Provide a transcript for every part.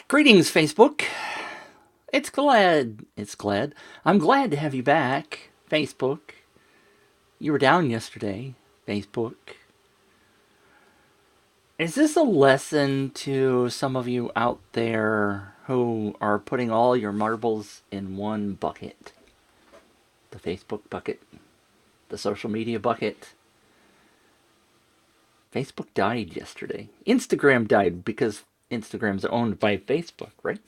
Greetings, Facebook. I'm glad to have you back, Facebook. You were down yesterday, Facebook. Is this a lesson to some of you out there who are putting all your marbles in one bucket? The Facebook bucket, the social media bucket. Facebook died yesterday. Instagram died because Instagram's owned by Facebook, right?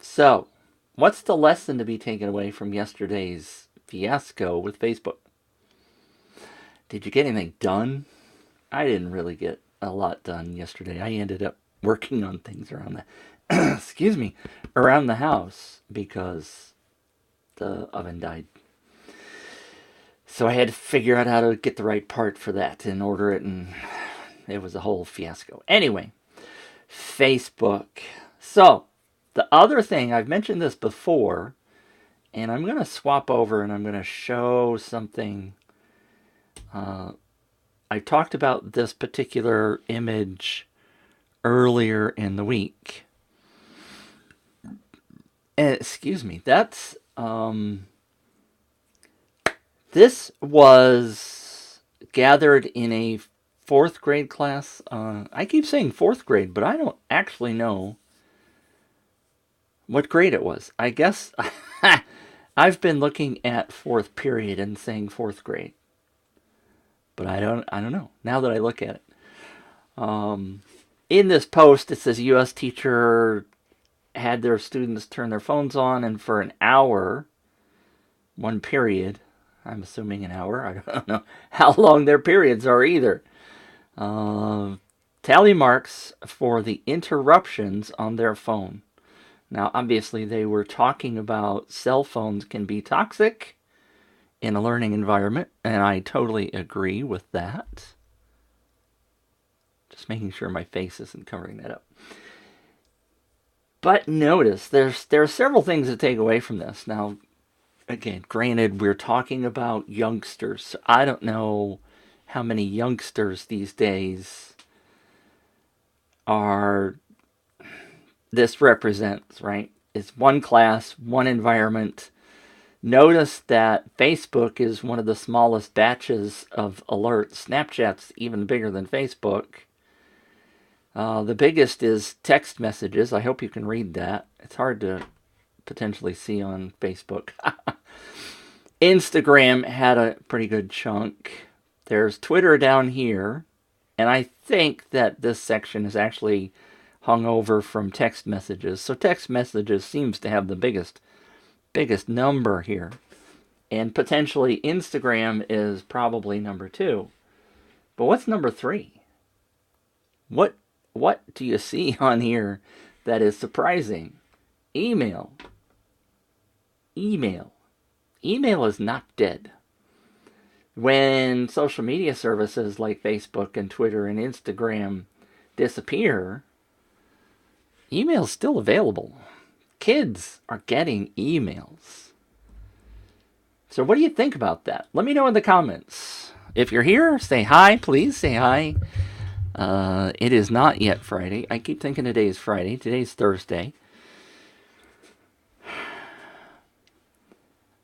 So, what's the lesson to be taken away from yesterday's fiasco with Facebook? Did you get anything done? I didn't really get a lot done yesterday. I ended up working on things around the excuse me, around the house because the oven died. So I had to figure out how to get the right part for that and order it, and it was a whole fiasco. Anyway, Facebook. So, the other thing, I've mentioned this before, and I'm going to swap over and I'm going to show something. I talked about this particular image earlier in the week. And, excuse me, this was gathered in a fourth grade class. I keep saying fourth grade, but I don't actually know what grade it was. I guess I've been looking at fourth period and saying fourth grade, but I don't know. Now that I look at it, in this post it says U.S. teacher had their students turn their phones on, and for an hour, one period. I'm assuming an hour. I don't know how long their periods are either. Tally marks for the interruptions on their phone. Now, obviously, they were talking about cell phones can be toxic in a learning environment, and I totally agree with that. Just making sure my face isn't covering that up. But notice, there are several things to take away from this. Now, again, granted, we're talking about youngsters. So I don't know how many youngsters these days are this represents, right? It's one class, one environment. Notice that Facebook is one of the smallest batches of alerts. Snapchat's even bigger than Facebook. The biggest is text messages. I hope you can read that. It's hard to potentially see on Facebook. Instagram had a pretty good chunk. There's Twitter down here. And I think that this section is actually hung over from text messages. So text messages seems to have the biggest number here. And potentially Instagram is probably number 2. But what's number 3? What do you see on here that is surprising? Email. Email is not dead. When social media services like Facebook and Twitter and Instagram disappear, email's still available. Kids are getting emails. So what do you think about that? Let me know in the comments. If you're here, say hi. Please say hi. It is not yet Friday. I keep thinking today is Friday. Today's Thursday.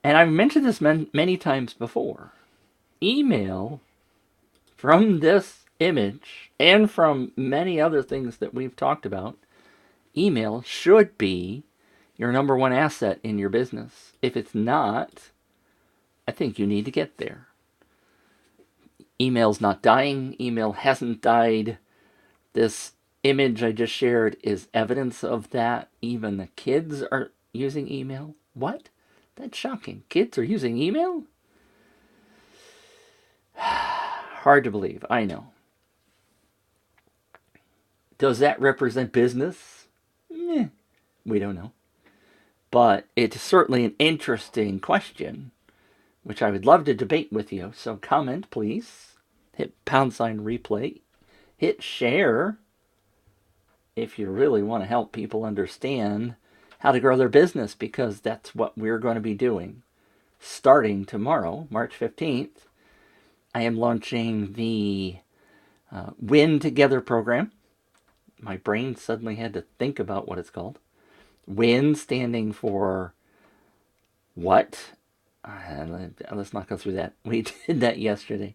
And I've mentioned this many times before. Email, from this image and from many other things that we've talked about, email should be your number one asset in your business. If it's not, I think you need to get there. Email's not dying. Email hasn't died. This image I just shared is evidence of that. Even the kids are using email. What? That's shocking. Kids are using email? Hard to believe, I know. Does that represent business? We don't know. But it's certainly an interesting question, which I would love to debate with you. So comment, please. Hit # replay. Hit share if you really want to help people understand how to grow their business, because that's what we're going to be doing. Starting tomorrow, March 15th, I am launching the Win Together program. My brain suddenly had to think about what it's called. WIN standing for what? Let's not go through that. We did that yesterday.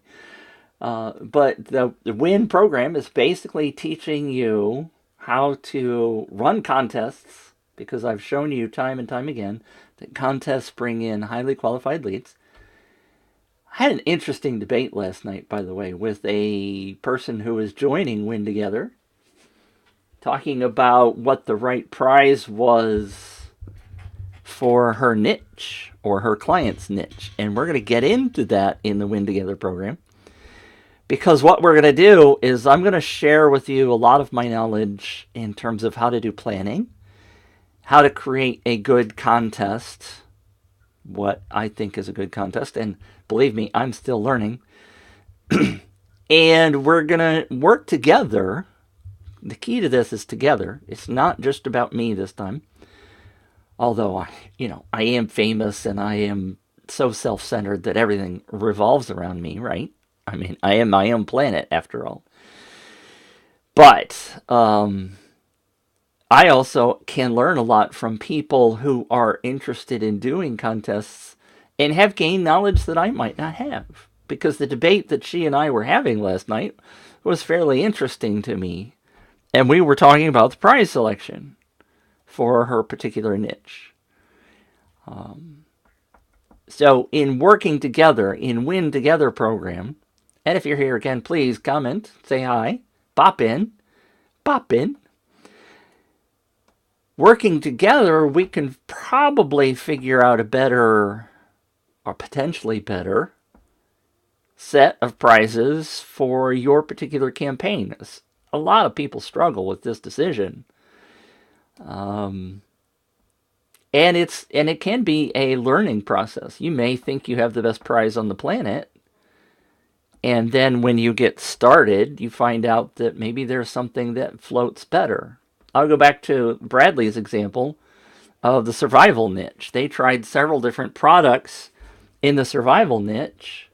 But the WIN program is basically teaching you how to run contests, because I've shown you time and time again that contests bring in highly qualified leads. I had an interesting debate last night, by the way, with a person who was joining Win Together, talking about what the right prize was for her niche or her client's niche. And we're going to get into that in the Win Together program. Because what we're going to do is I'm going to share with you a lot of my knowledge in terms of how to do planning, how to create a good contest, what I think is a good contest. And believe me, I'm still learning. And we're going to work together. The key to this is together. It's not just about me this time. Although I am famous and I am so self-centered that everything revolves around me, right? I mean, I am my own planet after all. But I also can learn a lot from people who are interested in doing contests and have gained knowledge that I might not have. Because the debate that she and I were having last night was fairly interesting to me. And we were talking about the prize selection for her particular niche. So in working together, in Win Together program, and if you're here again, please comment, say hi, pop in. Working together, we can probably figure out a better, or potentially better, set of prizes for your particular campaign. A lot of people struggle with this decision. And it can be a learning process. You may think you have the best prize on the planet, and then when you get started, you find out that maybe there's something that floats better. I'll go back to Bradley's example of the survival niche. They tried several different products in the survival niche.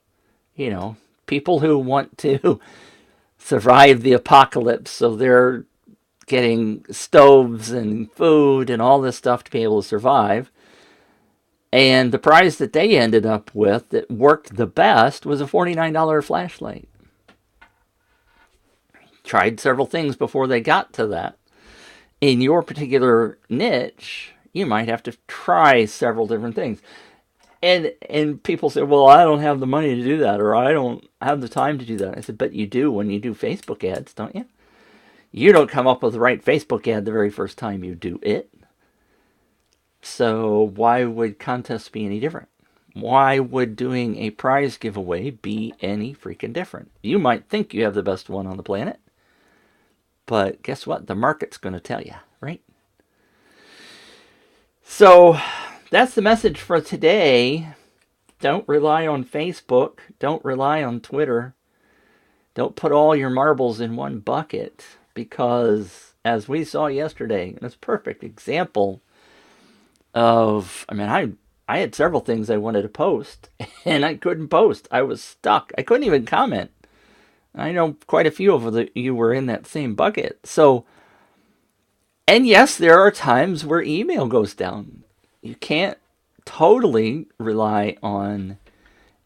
People who want to survive the apocalypse, so they're getting stoves and food and all this stuff to be able to survive. And the prize that they ended up with that worked the best was a $49 flashlight. Tried several things before they got to that. In your particular niche, you might have to try several different things. And people say, well, I don't have the money to do that, or I don't have the time to do that. I said, but you do when you do Facebook ads, don't you? You don't come up with the right Facebook ad the very first time you do it. So why would contests be any different? Why would doing a prize giveaway be any freaking different? You might think you have the best one on the planet, but guess what? The market's going to tell you, right? So that's the message for today. Don't rely on Facebook. Don't rely on Twitter. Don't put all your marbles in one bucket, because as we saw yesterday, it's a perfect example of, I had several things I wanted to post and I couldn't post. I was stuck. I couldn't even comment. I know quite a few of you were in that same bucket. So, and yes, there are times where email goes down. You can't totally rely on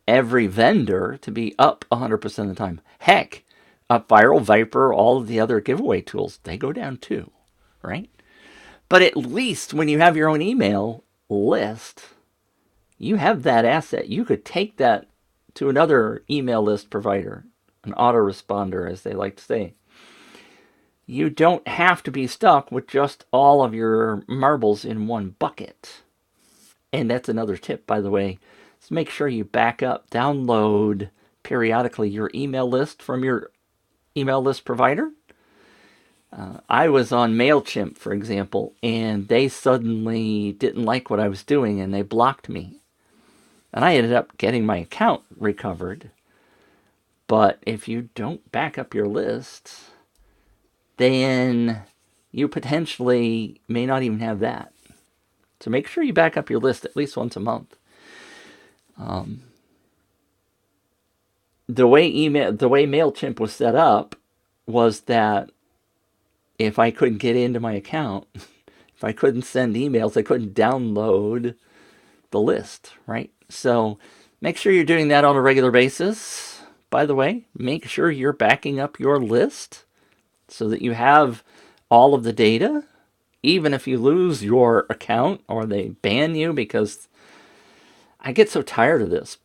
every vendor to be up 100% of the time. Heck, Viral, Viper, all of the other giveaway tools, they go down too, right? But at least when you have your own email list, you have that asset. You could take that to another email list provider, an autoresponder, as they like to say. You don't have to be stuck with just all of your marbles in one bucket. And that's another tip, by the way. So make sure you back up, download periodically your email list from your email list provider. I was on MailChimp, for example, and they suddenly didn't like what I was doing and they blocked me. And I ended up getting my account recovered. But if you don't back up your list, then you potentially may not even have that. So make sure you back up your list at least once a month. The way MailChimp was set up was that if I couldn't get into my account, if I couldn't send emails, I couldn't download the list, right? So make sure you're doing that on a regular basis. By the way, make sure you're backing up your list so that you have all of the data. Even if you lose your account or they ban you, because I get so tired of this.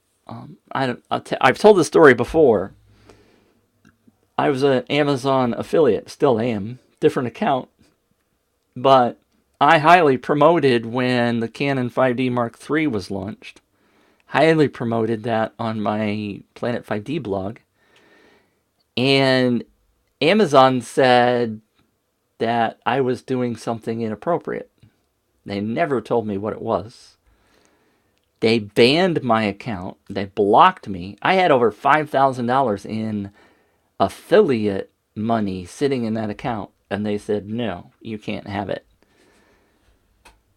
I've told this story before. I was an Amazon affiliate, still am, different account, but I highly promoted when the Canon 5D Mark III was launched. Highly promoted that on my Planet 5D blog. And Amazon said that I was doing something inappropriate. They never told me what it was. They banned my account. They blocked me. I had over $5,000 in affiliate money sitting in that account. And they said, no, you can't have it.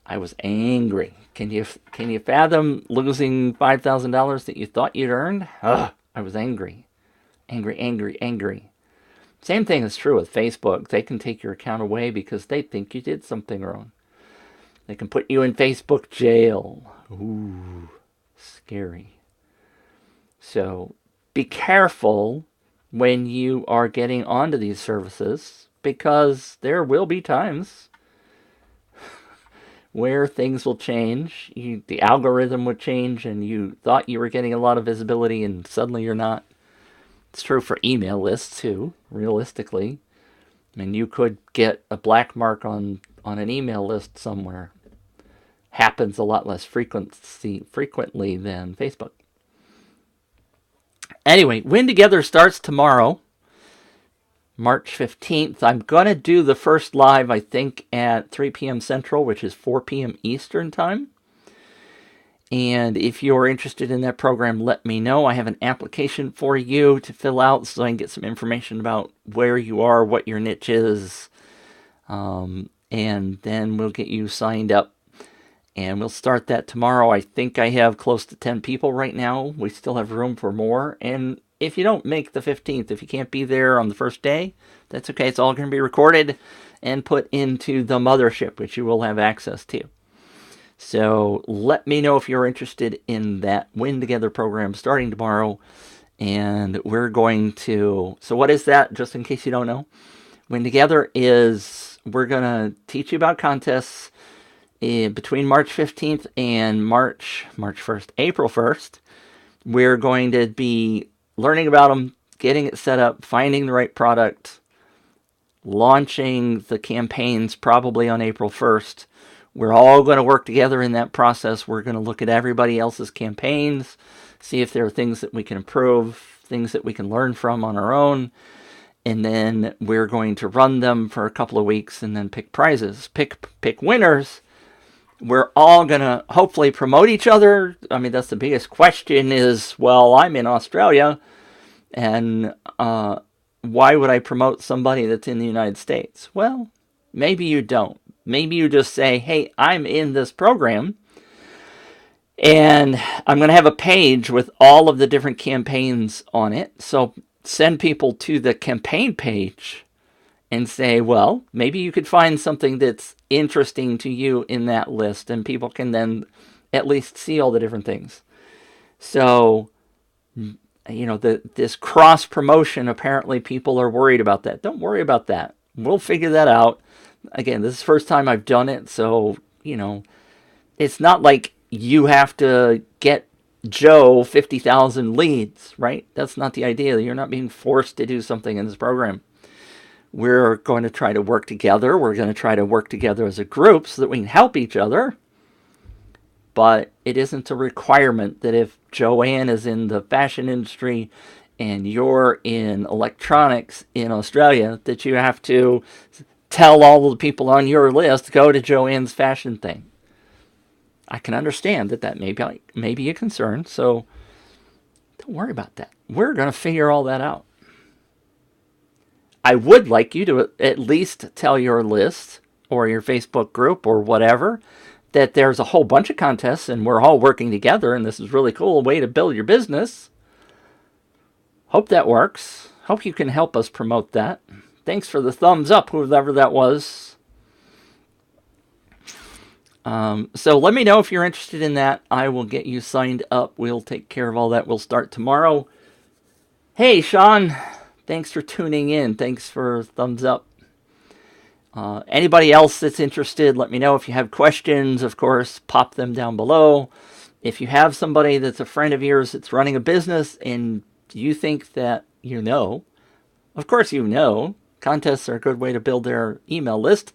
I was angry. Can you fathom losing $5,000 that you thought you'd earned? Ugh, I was angry. Angry. Same thing is true with Facebook. They can take your account away because they think you did something wrong. They can put you in Facebook jail. Ooh, scary. So be careful when you are getting onto these services, because there will be times where things will change. The algorithm would change and you thought you were getting a lot of visibility and suddenly you're not. It's true for email lists too, realistically. I mean, you could get a black mark on an email list somewhere. Happens a lot less frequently than Facebook. Anyway, Win Together starts tomorrow, March 15th. I'm going to do the first live, I think, at 3 p.m. Central, which is 4 p.m. Eastern Time. And if you're interested in that program, let me know. I have an application for you to fill out so I can get some information about where you are, what your niche is. And then we'll get you signed up. And we'll start that tomorrow. I think I have close to 10 people right now. We still have room for more. And if you don't make the 15th, if you can't be there on the first day, that's okay. It's all going to be recorded and put into the mothership, which you will have access to. So let me know if you're interested in that Win Together program starting tomorrow. And we're going to... So what is that, just in case you don't know? Win Together is... We're going to teach you about contests between March 15th and March 1st, April 1st. We're going to be learning about them, getting it set up, finding the right product, launching the campaigns probably on April 1st. We're all going to work together in that process. We're going to look at everybody else's campaigns, see if there are things that we can improve, things that we can learn from on our own. And then we're going to run them for a couple of weeks and then pick prizes, pick winners. We're all going to hopefully promote each other. I mean, that's the biggest question is, well, I'm in Australia, and why would I promote somebody that's in the United States? Well, maybe you don't. Maybe you just say, hey, I'm in this program, and I'm going to have a page with all of the different campaigns on it. So send people to the campaign page and say, well, maybe you could find something that's interesting to you in that list, and people can then at least see all the different things. So, you know, this cross promotion, apparently people are worried about that. Don't worry about that. We'll figure that out. Again, this is the first time I've done it, so, you know, it's not like you have to get Joe 50,000 leads, right? That's not the idea. You're not being forced to do something in this program. We're going to try to work together. We're going to try to work together as a group so that we can help each other. But it isn't a requirement that if Joanne is in the fashion industry and you're in electronics in Australia, that you have to tell all the people on your list, go to Joanne's fashion thing. I can understand that may be a concern, so don't worry about that. We're going to figure all that out. I would like you to at least tell your list or your Facebook group or whatever that there's a whole bunch of contests and we're all working together and this is really cool, a way to build your business. Hope that works. Hope you can help us promote that. Thanks for the thumbs up, whoever that was. So let me know if you're interested in that. I will get you signed up. We'll take care of all that. We'll start tomorrow. Hey, Sean. Thanks for tuning in. Thanks for thumbs up. Anybody else that's interested, let me know. If you have questions, of course, pop them down below. If you have somebody that's a friend of yours that's running a business and you think that you know, of course you know, contests are a good way to build their email list.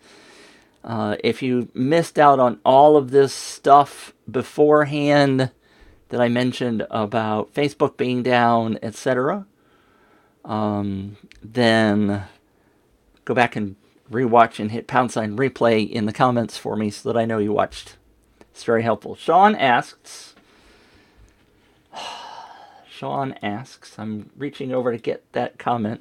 If you missed out on all of this stuff beforehand that I mentioned about Facebook being down, etc., then go back and rewatch and hit pound sign replay in the comments for me so that I know you watched. It's very helpful. Sean asks, I'm reaching over to get that comment.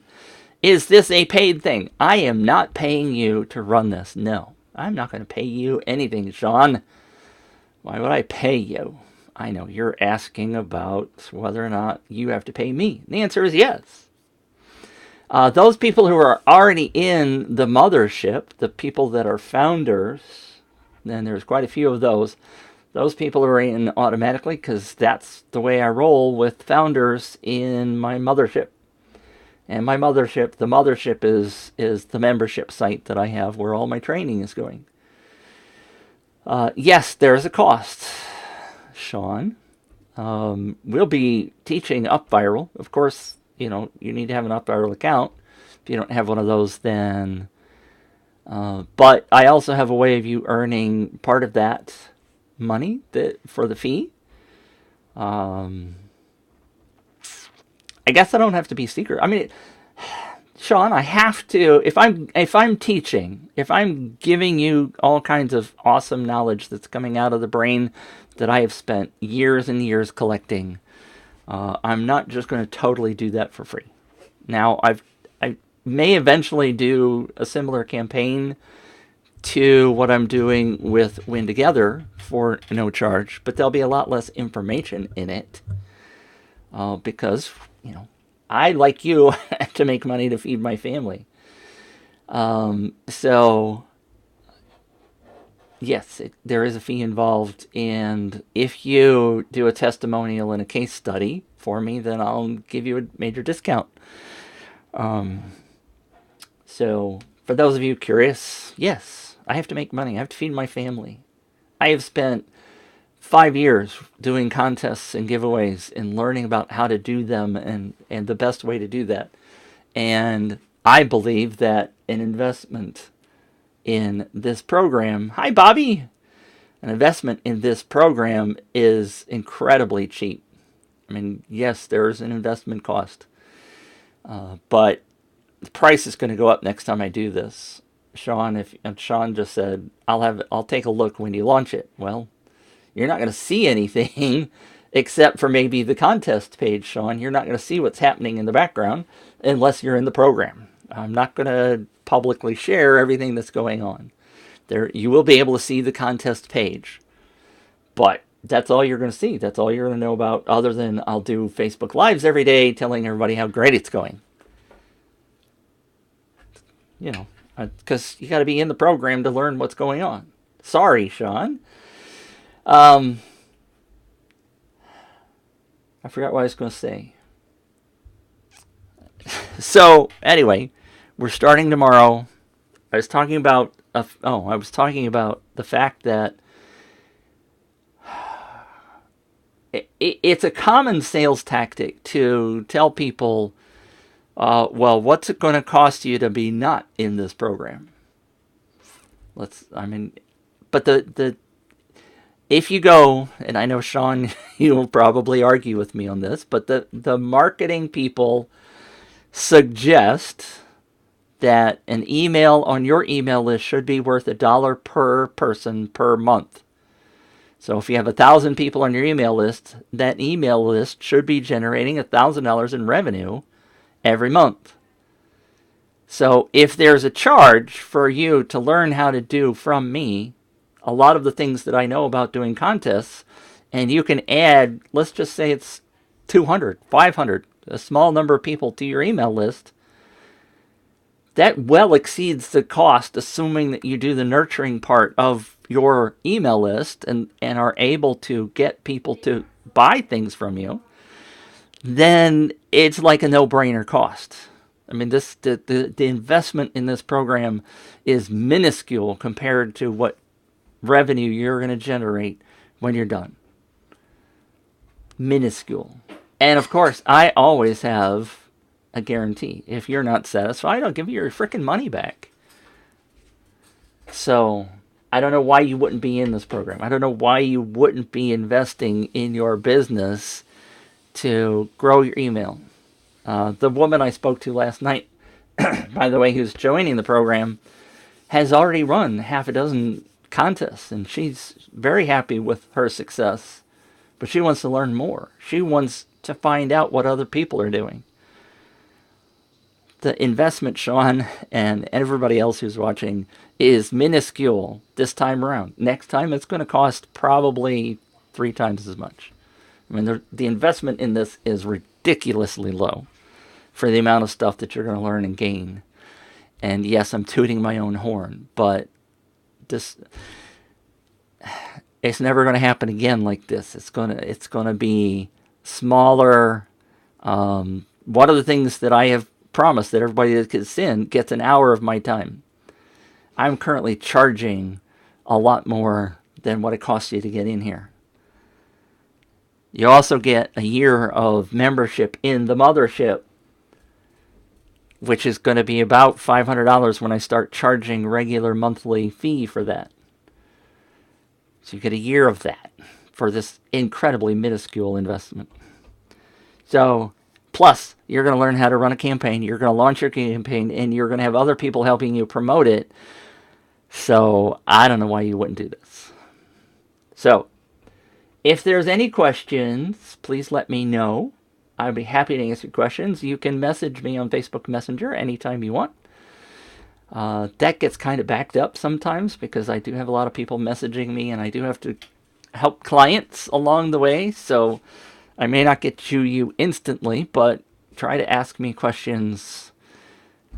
Is this a paid thing? I am not paying you to run this. No, I'm not going to pay you anything, Sean. Why would I pay you? I know you're asking about whether or not you have to pay me. The answer is yes. Those people who are already in the mothership, the people that are founders, and there's quite a few of those people are in automatically because that's the way I roll with founders in my mothership. And my mothership, the mothership is the membership site that I have where all my training is going. Yes, there's a cost, Sean. We'll be teaching UpViral. Of course, you need to have an UpViral account. If you don't have one of those, then... but I also have a way of you earning part of that money for the fee. I guess I don't have to be secret. I mean, Sean, I have to, if I'm teaching, if I'm giving you all kinds of awesome knowledge that's coming out of the brain that I have spent years and years collecting, I'm not just going to totally do that for free. Now, I may eventually do a similar campaign to what I'm doing with Win Together for no charge, but there'll be a lot less information in it because, I, like you, have to make money to feed my family. So, yes, there is a fee involved, and if you do a testimonial and a case study for me, then I'll give you a major discount. So, for those of you curious, yes, I have to make money. I have to feed my family. I have spent 5 years doing contests and giveaways and learning about how to do them and the best way to do that. And I believe that an investment in this program... Hi, Bobby! An investment in this program is incredibly cheap. I mean, yes, there is an investment cost. But the price is going to go up next time I do this. Sean just said, I'll take a look when you launch it. Well, you're not going to see anything except for maybe the contest page, Sean. You're not going to see what's happening in the background unless you're in the program. I'm not going to publicly share everything that's going on. You will be able to see the contest page. But that's all you're going to see. That's all you're going to know about, other than I'll do Facebook Lives every day telling everybody how great it's going. Because you got to be in the program to learn what's going on. Sorry, Sean. I forgot what I was going to say. So, anyway, we're starting tomorrow. I was talking about the fact that it's a common sales tactic to tell people, well, what's it going to cost you to be not in this program? But if you go, and I know, Sean, you will probably argue with me on this, but the marketing people suggest that an email on your email list should be worth $1 per person per month. So if you have 1,000 people on your email list, that email list should be generating $1,000 in revenue every month. So if there's a charge for you to learn how to do from me a lot of the things that I know about doing contests, and you can add, let's just say it's 200, 500, a small number of people to your email list, that well exceeds the cost, assuming that you do the nurturing part of your email list and are able to get people to buy things from you. Then it's like a no-brainer cost. I mean, the investment in this program is minuscule compared to what revenue you're going to generate when you're done. Minuscule. And of course, I always have a guarantee. If you're not satisfied, I'll give you your freaking money back. So I don't know why you wouldn't be in this program. I don't know why you wouldn't be investing in your business to grow your email. The woman I spoke to last night, by the way, who's joining the program, has already run half a dozen contests, and she's very happy with her success. But she wants to learn more. She wants to find out what other people are doing. The investment, Sean, and everybody else who's watching, is minuscule this time around. Next time, it's going to cost probably 3 times as much. I mean, the investment in this is ridiculously low for the amount of stuff that you're going to learn and gain. And yes, I'm tooting my own horn, but it's never going to happen again like this. It's going to be smaller. One of the things that I have promised that everybody that gets in gets an hour of my time. I'm currently charging a lot more than what it costs you to get in here. You also get a year of membership in the mothership, which is going to be about $500 when I start charging regular monthly fee for that. So you get a year of that for this incredibly minuscule investment. So, plus, you're going to learn how to run a campaign, you're going to launch your campaign, and you're going to have other people helping you promote it. So, I don't know why you wouldn't do this. So, if there's any questions, please let me know. I'd be happy to answer questions. You can message me on Facebook Messenger anytime you want. That gets kind of backed up sometimes because I do have a lot of people messaging me, and I do have to help clients along the way. So I may not get to you instantly, but try to ask me questions.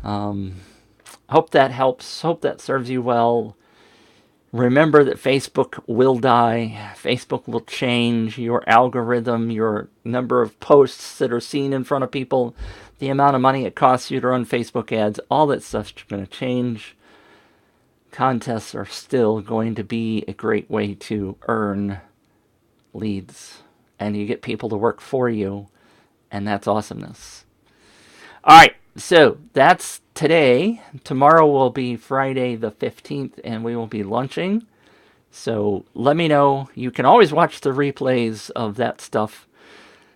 Hope that helps. Hope that serves you well. Remember that Facebook will die. Facebook will change. Your algorithm, your number of posts that are seen in front of people, the amount of money it costs you to run Facebook ads, all that stuff's going to change. Contests are still going to be a great way to earn leads. And you get people to work for you. And that's awesomeness. All right. So that's today. Tomorrow will be Friday the 15th, and we will be launching. So let me know. You can always watch the replays of that stuff.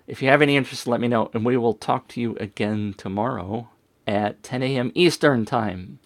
If you have any interest, let me know, and we will talk to you again tomorrow at 10 a.m. Eastern Time.